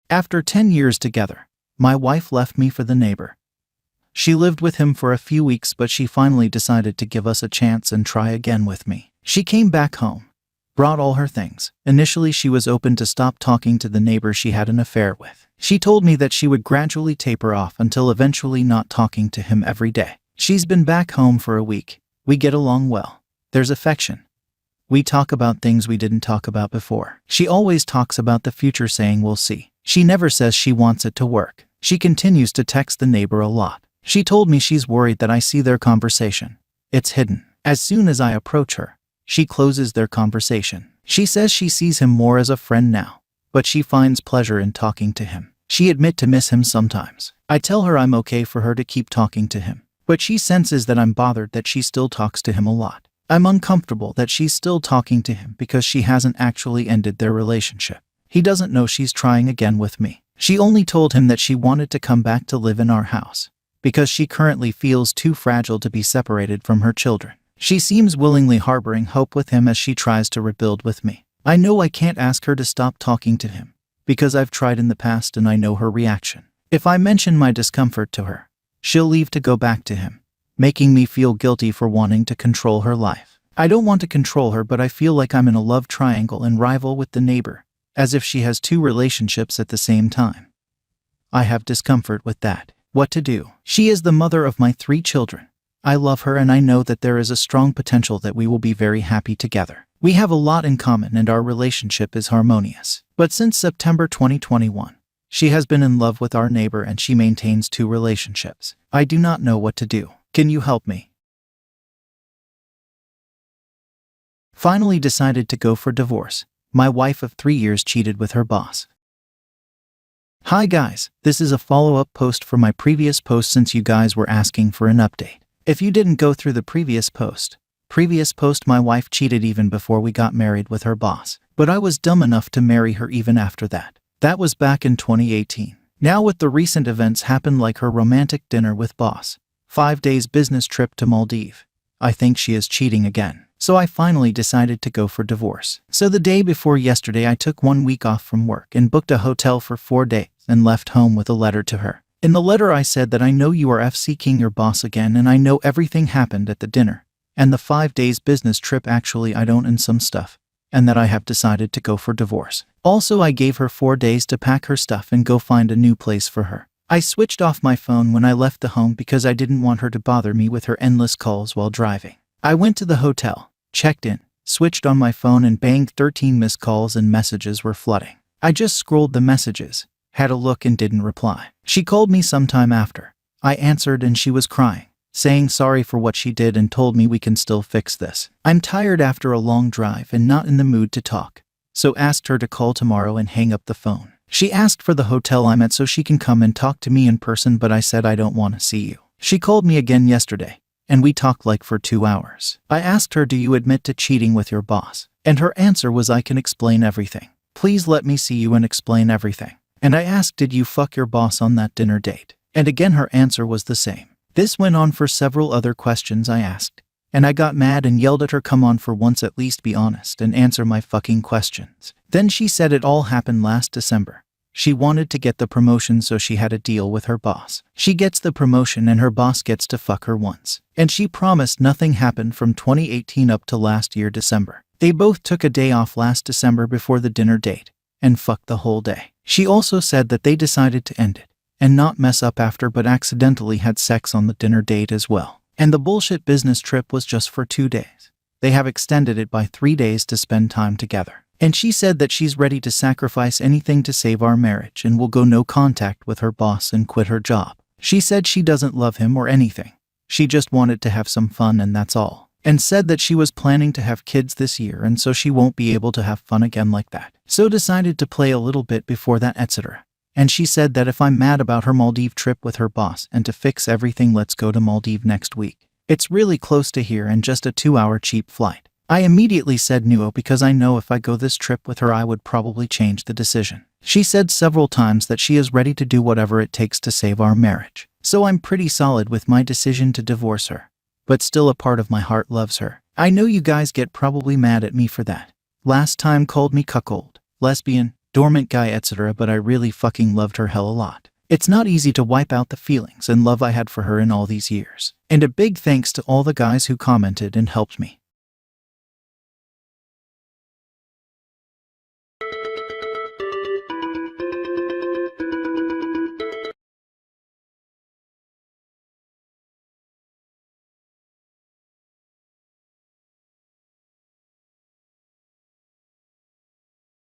After 10 years together, my wife left me for the neighbor. She lived with him for a few weeks, but she finally decided to give us a chance and try again with me. She came back home, brought all her things. Initially, she was open to stop talking to the neighbor she had an affair with. She told me that she would gradually taper off until eventually not talking to him every day. She's been back home for a week. We get along well. There's affection. We talk about things we didn't talk about before. She always talks about the future, saying we'll see. She never says she wants it to work. She continues to text the neighbor a lot. She told me she's worried that I see their conversation. It's hidden. As soon as I approach her, she closes their conversation. She says she sees him more as a friend now, but she finds pleasure in talking to him. She admits to miss him sometimes. I tell her I'm okay for her to keep talking to him, but she senses that I'm bothered that she still talks to him a lot. I'm uncomfortable that she's still talking to him because she hasn't actually ended their relationship. He doesn't know she's trying again with me. She only told him that she wanted to come back to live in our house because she currently feels too fragile to be separated from her children. She seems willingly harboring hope with him as she tries to rebuild with me. I know I can't ask her to stop talking to him because I've tried in the past and I know her reaction. If I mention my discomfort to her, she'll leave to go back to him, making me feel guilty for wanting to control her life. I don't want to control her, but I feel like I'm in a love triangle and rival with the neighbor, as if she has two relationships at the same time. I have discomfort with that. What to do? She is the mother of my 3 children. I love her and I know that there is a strong potential that we will be very happy together. We have a lot in common and our relationship is harmonious. But since September 2021, she has been in love with our neighbor and she maintains 2 relationships. I do not know what to do. Can you help me? Finally decided to go for divorce. My wife of 3 years cheated with her boss. Hi guys, this is a follow-up post for my previous post since you guys were asking for an update. If you didn't go through the previous post, my wife cheated even before we got married with her boss. But I was dumb enough to marry her even after that. That was back in 2018. Now with the recent events happened like her romantic dinner with boss, 5 days business trip to Maldives, I think she is cheating again. So I finally decided to go for divorce. So the day before yesterday I took 1 week off from work and booked a hotel for 4 days and left home with a letter to her. In the letter I said that I know you are seeking your boss again and I know everything happened at the dinner and the 5 days business trip, actually I don't and some stuff, and that I have decided to go for divorce. Also I gave her 4 days to pack her stuff and go find a new place for her. I switched off my phone when I left the home because I didn't want her to bother me with her endless calls while driving. I went to the hotel, checked in, switched on my phone and banged 13 missed calls and messages were flooding. I just scrolled the messages, had a look and didn't reply. She called me sometime after. I answered and she was crying, saying sorry for what she did and told me we can still fix this. I'm tired after a long drive and not in the mood to talk, so asked her to call tomorrow and hang up the phone. She asked for the hotel I'm at so she can come and talk to me in person, but I said I don't want to see you. She called me again yesterday, and we talked like for 2 hours. I asked her, do you admit to cheating with your boss? And her answer was, I can explain everything. Please let me see you and explain everything. And I asked, did you fuck your boss on that dinner date? And again her answer was the same. This went on for several other questions I asked, and I got mad and yelled at her, come on, for once at least be honest and answer my fucking questions. Then she said it all happened last December. She wanted to get the promotion, so she had a deal with her boss. She gets the promotion and her boss gets to fuck her once. And she promised nothing happened from 2018 up to last year December. They both took a day off last December before the dinner date and fucked the whole day. She also said that they decided to end it and not mess up after, but accidentally had sex on the dinner date as well. And the bullshit business trip was just for 2 days. They have extended it by 3 days to spend time together. And she said that she's ready to sacrifice anything to save our marriage and will go no contact with her boss and quit her job. She said she doesn't love him or anything. She just wanted to have some fun and that's all. And said that she was planning to have kids this year and so she won't be able to have fun again like that. So decided to play a little bit before that, etc. And she said that if I'm mad about her Maldives trip with her boss and to fix everything, let's go to Maldives next week. It's really close to here and just a 2-hour cheap flight. I immediately said no, because I know if I go this trip with her I would probably change the decision. She said several times that she is ready to do whatever it takes to save our marriage. So I'm pretty solid with my decision to divorce her. But still a part of my heart loves her. I know you guys get probably mad at me for that. Last time called me cuckold, lesbian, dormant guy, etc., but I really fucking loved her hell a lot. It's not easy to wipe out the feelings and love I had for her in all these years. And a big thanks to all the guys who commented and helped me.